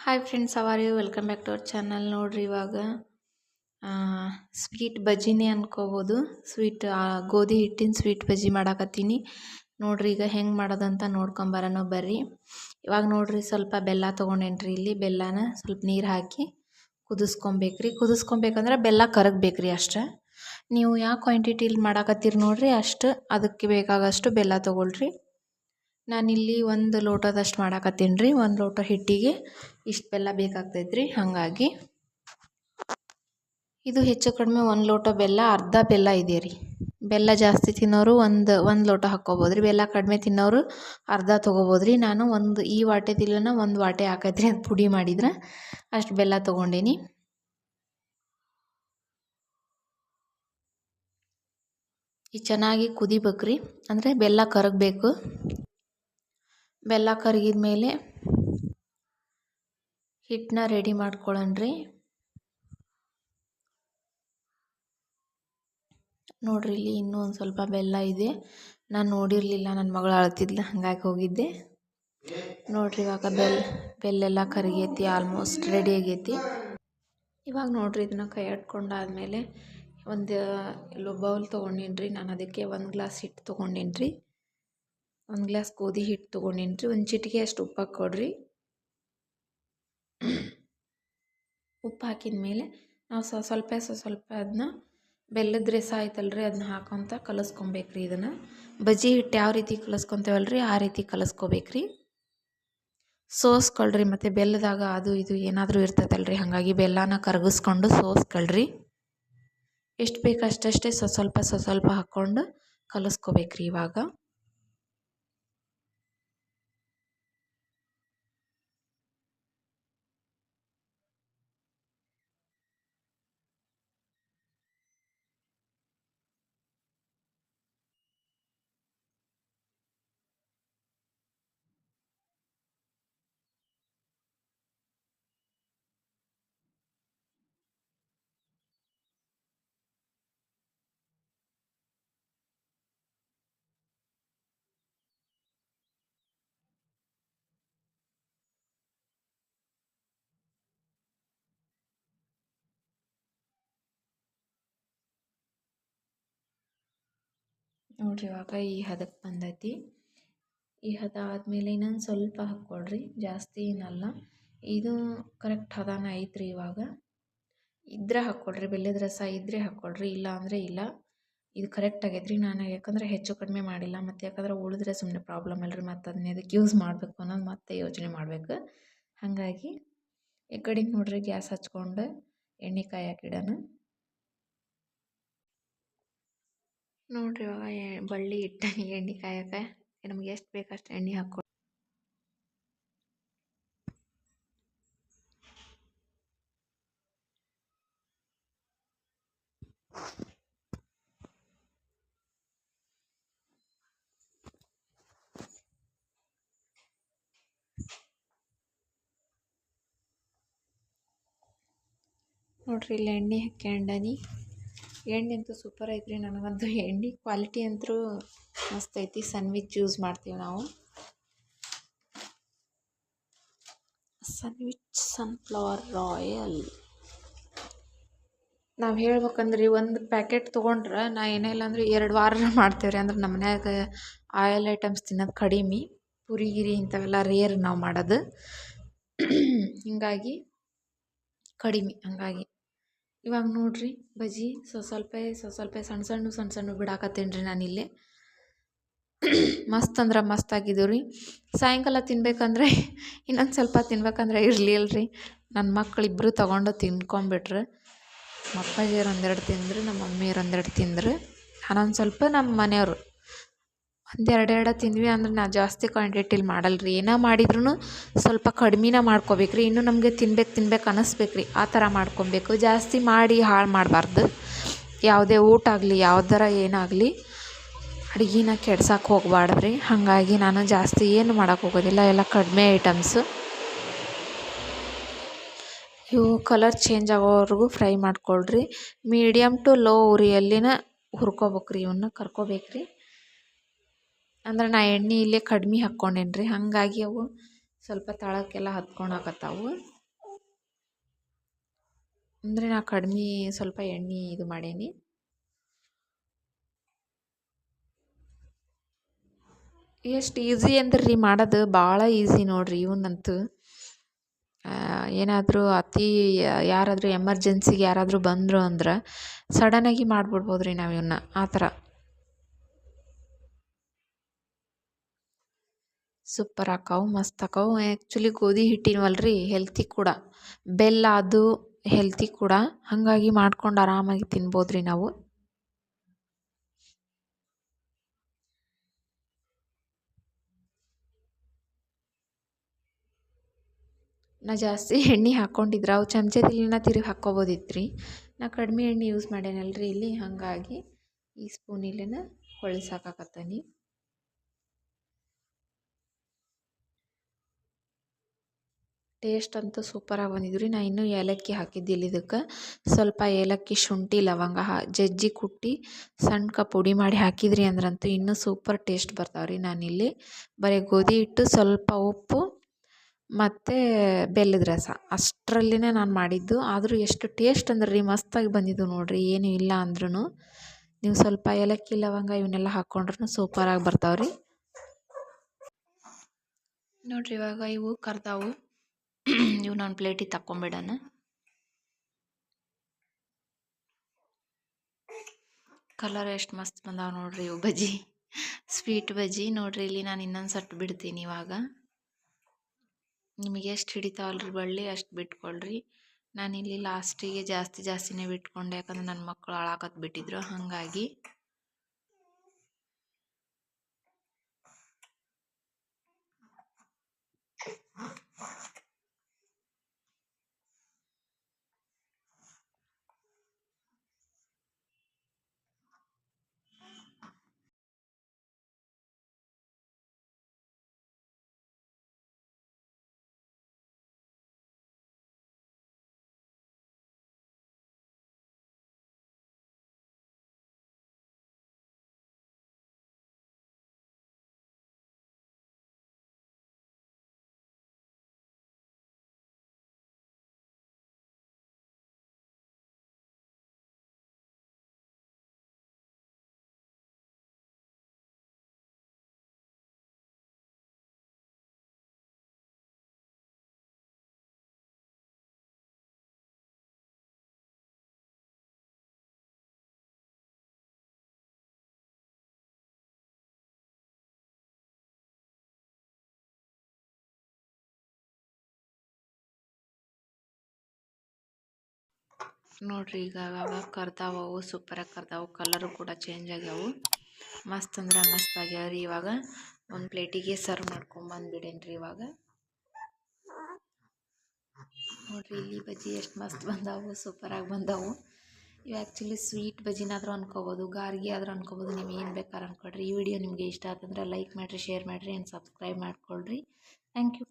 Hi friends, how are you? Welcome back to our channel. ನೋಡ್ರಿ, ಇವಾಗ sweet ಬಜ್ಜಿನೇ ಅನ್ಕೋಬೋದು. ಗೋಧಿ ಹಿಟ್ಟಿನ ಸ್ವೀಟ್ ಬಜ್ಜಿ ಮಾಡಾಕತ್ತೀನಿ. ನೋಡ್ರಿ, ಈಗ ಹೆಂಗೆ ಮಾಡೋದಂತ ನೋಡ್ಕೊಂಬರೋಣ ಬರ್ರಿ. ಇವಾಗ ನೋಡ್ರಿ, ಸ್ವಲ್ಪ ಬೆಲ್ಲ ತೊಗೊಂಡೇನ್ರಿ. ಇಲ್ಲಿ ಬೆಲ್ಲನ ಸ್ವಲ್ಪ ನೀರು ಹಾಕಿ ಕುದಿಸ್ಕೊಬೇಕಂದ್ರೆ ಬೆಲ್ಲ ಕರಗಬೇಕ್ರಿ ಅಷ್ಟೇ. ನೀವು ಯಾವ ಕ್ವಾಂಟಿಟಿಲಿ ಮಾಡಾಕತ್ತೀರಿ ನೋಡ್ರಿ, ಅಷ್ಟು ಅದಕ್ಕೆ ಬೇಕಾಗಷ್ಟು ಬೆಲ್ಲ ತೊಗೊಳ್ರಿ. ನಾನಿಲ್ಲಿ 1 ಲೋಟದಷ್ಟು ಮಾಡಾಕತ್ತೀನಿ ರೀ. 1 ಲೋಟ ಹಿಟ್ಟಿಗೆ ಇಷ್ಟು ಬೆಲ್ಲ ಬೇಕಾಗ್ತೈತ್ರಿ. ಹಾಗಾಗಿ ಇದು ಹೆಚ್ಚು ಕಡಿಮೆ 1 ಲೋಟ ಬೆಲ್ಲ, ಅರ್ಧ ಬೆಲ್ಲ ಇದೆ ರೀ. ಬೆಲ್ಲ ಜಾಸ್ತಿ ತಿನ್ನೋರು ಒಂದು ಲೋಟ ಹಾಕ್ಕೋಬೋದು ರೀ. ಬೆಲ್ಲ ಕಡಿಮೆ ತಿನ್ನೋರು ಅರ್ಧ ತೊಗೋಬೋದು ರೀ. ನಾನು ಈ ವಾಟೆ ತಿಲ್ಲನ 1 ವಾಟೆ ಹಾಕೈತ್ರಿ. ಅದು ಪುಡಿ ಮಾಡಿದ್ರೆ ಅಷ್ಟು ಬೆಲ್ಲ ತೊಗೊಂಡೀನಿ. ಈ ಚೆನ್ನಾಗಿ ಕುದಿಬೇಕ್ರಿ, ಅಂದರೆ ಬೆಲ್ಲ ಕರಗಬೇಕು. ಬೆಲ್ಲ ಕರಗಿದ ಮೇಲೆ ಹಿಟ್ಟನ್ನ ರೆಡಿ ಮಾಡ್ಕೊಳ್ಳೋಣ್ರಿ. ನೋಡ್ರಿ, ಇಲ್ಲಿ ಇನ್ನೂ ಒಂದು ಸ್ವಲ್ಪ ಬೆಲ್ಲ ಇದೆ. ನಾನು ನೋಡಿರಲಿಲ್ಲ, ನನ್ನ ಮಗಳು ಅಳ್ತಿದ್ಲು, ಹಾಗಾಗಿ ಹೋಗಿದ್ದೆ. ನೋಡ್ರಿ, ಇವಾಗ ಬೆಲ್ಲೆಲ್ಲ ಕರಗೈತಿ, ಆಲ್ಮೋಸ್ಟ್ ರೆಡಿ ಆಗೈತಿ. ಇವಾಗ ನೋಡ್ರಿ, ಇದನ್ನ ಕೈ ಆಡ್ಕೊಂಡಾದ್ಮೇಲೆ ಒಂದು ಬೌಲ್ ತೊಗೊಂಡಿನ್ರಿ. ನಾನು ಅದಕ್ಕೆ 1 ಗ್ಲಾಸ್ ಹಿಟ್ಟು ತೊಗೊಂಡಿನ್ರಿ. 1 ಗ್ಲಾಸ್ ಗೋಧಿ ಹಿಟ್ಟು ತೊಗೊಂಡಿನ್ರಿ. 1 ಚಿಟಿಕೆ ಅಷ್ಟು ಉಪ್ಪು ಹಾಕ್ಕೊಡ್ರಿ. ಉಪ್ಪು ಹಾಕಿದ ಮೇಲೆ ನಾವು ಸ್ವಲ್ಪ ಅದನ್ನ ಬೆಲ್ಲದ ರಸ ಆಯ್ತಲ್ರಿ, ಅದನ್ನ ಹಾಕೊತ ಕಲಸ್ಕೊಬೇಕ್ರಿ. ಇದನ್ನು ಬಜ್ಜಿ ಹಿಟ್ಟು ಯಾವ ರೀತಿ ಕಲಸ್ಕೊತೇವಲ್ರಿ, ಆ ರೀತಿ ಕಲಸ್ಕೋಬೇಕ್ರಿ. ಸೋಸ್ಕೊಳ್ರಿ. ಮತ್ತು ಬೆಲ್ಲದಾಗ ಅದು ಇದು ಏನಾದರೂ ಇರ್ತೈತಲ್ರಿ, ಹಾಗಾಗಿ ಬೆಲ್ಲನ ಕರಗಿಸ್ಕೊಂಡು ಸೋಸ್ಕೊಳ್ರಿ. ಎಷ್ಟು ಬೇಕು ಅಷ್ಟಷ್ಟೇ ಸ್ವಲ್ಪ ಹಾಕ್ಕೊಂಡು ಕಲಸ್ಕೋಬೇಕ್ರಿ. ಇವಾಗ ನೋಡ್ರಿ, ಇವಾಗ ಈ ಹದಕ್ಕೆ ಬಂದೈತಿ. ಈ ಹದ ಆದಮೇಲೆ ಇನ್ನೊಂದು ಸ್ವಲ್ಪ ಹಾಕ್ಕೊಳ್ರಿ, ಜಾಸ್ತಿ ಏನಲ್ಲ. ಇದು ಕರೆಕ್ಟ್ ಹದನ ಐತ್ರಿ. ಇವಾಗ ಇದ್ರೆ ಹಾಕ್ಕೊಳ್ರಿ, ಬೆಲ್ಲದ ರಸ ಇದ್ದರೆ ಹಾಕ್ಕೊಳ್ರಿ, ಇಲ್ಲ ಅಂದರೆ ಇಲ್ಲ. ಇದು ಕರೆಕ್ಟ್ ಆಗೈತ್ರಿ. ನಾನು ಯಾಕಂದರೆ ಹೆಚ್ಚು ಕಡಿಮೆ ಮಾಡಿಲ್ಲ, ಮತ್ತು ಯಾಕಂದ್ರೆ ಉಳಿದ್ರೆ ಸುಮ್ಮನೆ ಪ್ರಾಬ್ಲಮ್ ಅಲ್ರಿ. ಮತ್ತು ಅದನ್ನ ಅದಕ್ಕೆ ಯೂಸ್ ಮಾಡಬೇಕು ಅನ್ನೋದು ಮತ್ತೆ ಯೋಚನೆ ಮಾಡಬೇಕು. ಹಾಗಾಗಿ ಈ ಕಡೆಗೆ ನೋಡ್ರಿ, ಗ್ಯಾಸ್ ಹಚ್ಕೊಂಡು ಎಣ್ಣೆ ಕಾಯಕ್ಕಿಡೋಣ. ನೋಡ್ರಿ, ಇವಾಗ ಬಳ್ಳಿ ಇಟ್ಟ ಎಣ್ಣೆ ಕಾಯಕ್ಕೆ ನಮ್ಗೆ ಎಷ್ಟು ಬೇಕಷ್ಟು ಎಣ್ಣೆ ಹಾಕ್ಕೊಂಡು ನೋಡ್ರಿ, ಇಲ್ಲಿ ಎಣ್ಣೆ ಹಾಕ್ಯಂಡನಿ. ಎಣ್ಣೆ ಅಂತೂ ಸೂಪರ್ ಐತ್ರಿ. ನನಗಂತೂ ಎಣ್ಣೆ ಕ್ವಾಲಿಟಿ ಅಂತೂ ಮಸ್ತ್ ಐತಿ. ಸನ್ವಿಚ್ ಯೂಸ್ ಮಾಡ್ತೀವಿ ನಾವು. ಸನ್ವಿಚ್ ಸನ್ಫ್ಲವರ್ ಆಯಿಲ್. ನಾವು ಹೇಳ್ಬೇಕಂದ್ರೆ ಒಂದು ಪ್ಯಾಕೆಟ್ ತೊಗೊಂಡ್ರೆ ನಾ ಏನಿಲ್ಲ ಅಂದ್ರೆ 2 ವಾರ ಮಾಡ್ತೇವೆ ರೀ. ಅಂದ್ರೆ ನಮ್ಮ ಮನ್ಯಾಗ ಆಯಿಲ್ ಐಟಮ್ಸ್ ತಿನ್ನೋದು ಕಡಿಮೆ. ಪುರಿ ಗಿರಿ ಇಂಥವೆಲ್ಲ ರೇರ್ ನಾವು ಮಾಡೋದು, ಹಿಂಗಾಗಿ ಕಡಿಮೆ. ಹಂಗಾಗಿ ಇವಾಗ ನೋಡ್ರಿ, ಬಜ್ಜಿ ಸ್ವಲ್ಪ ಸಣ್ಣ ಬಿಡಾಕತ್ತೇನೆ ರೀ ನಾನಿಲ್ಲಿ. ಮಸ್ತ್ ಅಂದ್ರೆ ಮಸ್ತ್ ಆಗಿದ್ದೀವಿ ರೀ. ಸಾಯಂಕಾಲ ತಿನ್ಬೇಕಂದ್ರೆ ಇನ್ನೊಂದು ಸ್ವಲ್ಪ ತಿನ್ಬೇಕಂದ್ರೆ ಇರಲಿಲ್ಲರಿ. ನನ್ನ ಮಕ್ಕಳಿಬ್ಬರು ತೊಗೊಂಡು ತಿನ್ಕೊಂಬಿಟ್ರು. ನಮ್ಮ ಅಪ್ಪಾಜಿಯರು 1-2 ತಿಂದರು, ನಮ್ಮ ಮಮ್ಮಿಯರು 1-2 ತಿಂದರು. ನಾನೊಂದು ಸ್ವಲ್ಪ, ನಮ್ಮ ಮನೆಯವರು 1-2 ತಿಂದ್ವಿ. ಅಂದ್ರೆ ನಾ ಜಾಸ್ತಿ ಕ್ವಾಂಟಿಟಿಲಿ ಮಾಡಲ್ರಿ. ಏನೋ ಮಾಡಿದ್ರು ಸ್ವಲ್ಪ ಕಡ್ಮೆನ ಮಾಡ್ಕೋಬೇಕ್ರಿ. ಇನ್ನೂ ನಮಗೆ ತಿನ್ಬೇಕು ಅನ್ನಿಸ್ಬೇಕ್ರಿ, ಆ ಥರ ಮಾಡ್ಕೊಬೇಕು. ಜಾಸ್ತಿ ಮಾಡಿ ಹಾಳು ಮಾಡಬಾರ್ದು. ಯಾವುದೇ ಊಟ ಆಗಲಿ, ಯಾವ್ದಾರ ಏನಾಗಲಿ ಅಡುಗೆನ ಕೆಡ್ಸಕ್ಕೆ ಹೋಗ್ಬಾರ್ದ್ರಿ. ಹಾಗಾಗಿ ನಾನು ಜಾಸ್ತಿ ಏನು ಮಾಡೋಕ್ಕೆ ಹೋಗೋದಿಲ್ಲ, ಎಲ್ಲ ಕಡಿಮೆ ಐಟಮ್ಸು. ಇವು ಕಲರ್ ಚೇಂಜ್ ಆಗೋವರೆಗೂ ಫ್ರೈ ಮಾಡ್ಕೊಳ್ರಿ. ಮೀಡಿಯಮ್ ಟು ಲೋ ಉರಿಯಲ್ಲಿನ ಹುರ್ಕೋಬೇಕ್ರಿ, ಇವನ್ನ ಕರ್ಕೋಬೇಕ್ರಿ. ಅಂದ್ರೆ ನಾ ಎಣ್ಣೆ ಇಲ್ಲೇ ಕಡಿಮೆ ಹಾಕ್ಕೊಂಡೇನಿ ರೀ, ಹಾಗಾಗಿ ಅವು ಸ್ವಲ್ಪ ತಳಕ್ಕೆಲ್ಲ ಹತ್ಕೊಳಕತ್ತಾವು. ಅಂದರೆ ನಾ ಕಡ್ಮೆ ಸ್ವಲ್ಪ ಎಣ್ಣೆ ಇದು ಮಾಡೀನಿ. ಎಷ್ಟು ಈಸಿ ಅಂದ್ರೆ ರೀ ಮಾಡೋದು, ಭಾಳ ಈಸಿ ನೋಡಿರಿ ಇವನ್ನಂತೂ. ಏನಾದರೂ ಯಾರಾದರೂ ಎಮರ್ಜೆನ್ಸಿಗೆ ಯಾರಾದರೂ ಬಂದರು ಅಂದ್ರೆ ಸಡನ್ನಾಗಿ ಮಾಡಿಬಿಡ್ಬೋದು ರೀ ನಾವು ಇವನ್ನ ಆ ಥರ. ಸೂಪರ್ ಆಕಾವು, ಮಸ್ತ್ ಆಕಾವು. ಆ್ಯಕ್ಚುಲಿ ಗೋಧಿ ಹಿಟ್ಟಿನವಲ್ರಿ, ಹೆಲ್ತಿ ಕೂಡ. ಬೆಲ್ಲ ಅದು ಹೆಲ್ತಿ ಕೂಡ, ಹಾಗಾಗಿ ಮಾಡ್ಕೊಂಡು ಆರಾಮಾಗಿ ತಿನ್ಬೋದು ರೀ ನಾವು. ನಾ ಜಾಸ್ತಿ ಎಣ್ಣೆ ಹಾಕ್ಕೊಂಡಿದ್ರೆ ಅವು ಚಮಚದಿಲ್ಲಿನ ತಿರುಗಿ ಹಾಕ್ಕೊಬೋದಿತ್ತು ರೀ. ನಾ ಕಡಿಮೆ ಎಣ್ಣೆ ಯೂಸ್ ಮಾಡೇನಲ್ರಿ ಇಲ್ಲಿ, ಹಾಗಾಗಿ ಈ ಸ್ಪೂನ್ ಇಲ್ಲೇನ ಹೊಳಿಸಾಕತ್ತನಿ. ಟೇಸ್ಟ್ ಅಂತೂ ಸೂಪರಾಗಿ ಬಂದಿದ್ರಿ. ನಾ ಇನ್ನೂ ಏಲಕ್ಕಿ ಹಾಕಿದ್ದಿಲ್ಲ ಇದಕ್ಕೆ. ಸ್ವಲ್ಪ ಏಲಕ್ಕಿ, ಶುಂಠಿ, ಲವಂಗ ಜಜ್ಜಿ ಕುಟ್ಟಿ ಸಣ್ಣ ಪುಡಿ ಮಾಡಿ ಹಾಕಿದ್ರಿ ಅಂದ್ರಂತೂ ಇನ್ನೂ ಸೂಪರ್ ಟೇಸ್ಟ್ ಬರ್ತಾವ್ರಿ. ನಾನಿಲ್ಲಿ ಬರೀ ಗೋಧಿ ಹಿಟ್ಟು, ಸ್ವಲ್ಪ ಉಪ್ಪು ಮತ್ತು ಬೆಲ್ಲದ ರಸ ಅಷ್ಟರಲ್ಲಿನೇ ನಾನು ಮಾಡಿದ್ದು. ಆದರೂ ಎಷ್ಟು ಟೇಸ್ಟ್ ಅಂದ್ರೆ ರೀ ಮಸ್ತಾಗಿ ಬಂದಿದ್ದು ನೋಡಿರಿ, ಏನೂ ಇಲ್ಲ ಅಂದ್ರೂ. ನೀವು ಸ್ವಲ್ಪ ಏಲಕ್ಕಿ, ಲವಂಗ ಇವನ್ನೆಲ್ಲ ಹಾಕ್ಕೊಂಡ್ರೂ ಸೂಪರಾಗಿ ಬರ್ತಾವ್ರಿ. ನೋಡಿರಿ ಇವಾಗ ಇವು ಕರ್ದಾವು. ಇವು ನಾನು ಪ್ಲೇಟಿಗೆ ತಕ್ಕೊಂಬಿಡೋಣ. ಕಲರ್ ಎಷ್ಟು ಮಸ್ತ್ ಬಂದಾವ ನೋಡಿರಿ ಇವು ಬಜ್ಜಿ, ಸ್ವೀಟ್ ಬಜ್ಜಿ. ನೋಡಿರಿ ಇಲ್ಲಿ ನಾನು ಇನ್ನೊಂದು ಸಟ್ ಬಿಡ್ತೀನಿ ಇವಾಗ. ನಿಮಗೆ ಎಷ್ಟು ಹಿಡಿತಾವಲ್ರಿ ಬಳ್ಳಿ ಅಷ್ಟು ಬಿಟ್ಕೊಳ್ರಿ. ನಾನಿಲ್ಲಿ ಲಾಸ್ಟಿಗೆ ಜಾಸ್ತಿನೇ ಬಿಟ್ಕೊಂಡೆ, ಯಾಕಂದ್ರೆ ನನ್ನ ಮಕ್ಕಳು ಅಳಾಕತ್ ಬಿಟ್ಟಿದ್ರು, ಹಾಗಾಗಿ. ನೋಡಿರಿ ಈಗ ಕರ್ದಾವವು, ಸೂಪರಾಗಿ ಕರ್ದಾವು. ಕಲರು ಕೂಡ ಚೇಂಜ್ ಆಗ್ಯಾವು. ಮಸ್ತ್ ಅಂದ್ರೆ ಮಸ್ತ್ ಆಗ್ಯಾವ ರೀ. ಇವಾಗ ಒಂದು ಪ್ಲೇಟಿಗೆ ಸರ್ವ್ ಮಾಡ್ಕೊಂಬಂದ್ಬಿಡೇನ್ರಿ ಇವಾಗ. ನೋಡಿರಿ ಇಲ್ಲಿ ಬಜ್ಜಿ ಎಷ್ಟು ಮಸ್ತ್ ಬಂದಾವು, ಸೂಪರಾಗಿ ಬಂದಾವು. ಇವು ಆ್ಯಕ್ಚುಲಿ ಸ್ವೀಟ್ ಬಜ್ಜಿನಾದರೂ ಅನ್ಕೋಬೋದು, ಗಾರ್ಗಿ ಆದರೂ ಅನ್ಕೋಬೋದು, ನೀವು ಏನು ಬೇಕಾದ್ರೆ ಅನ್ಕೊಳ್ರಿ. ಈ ವಿಡಿಯೋ ನಿಮಗೆ ಇಷ್ಟ ಆತಂದ್ರೆ ಲೈಕ್ ಮಾಡಿರಿ, ಶೇರ್ ಮಾಡಿರಿ ಆ್ಯಂಡ್ ಸಬ್ಸ್ಕ್ರೈಬ್ ಮಾಡ್ಕೊಳ್ರಿ. Thank you.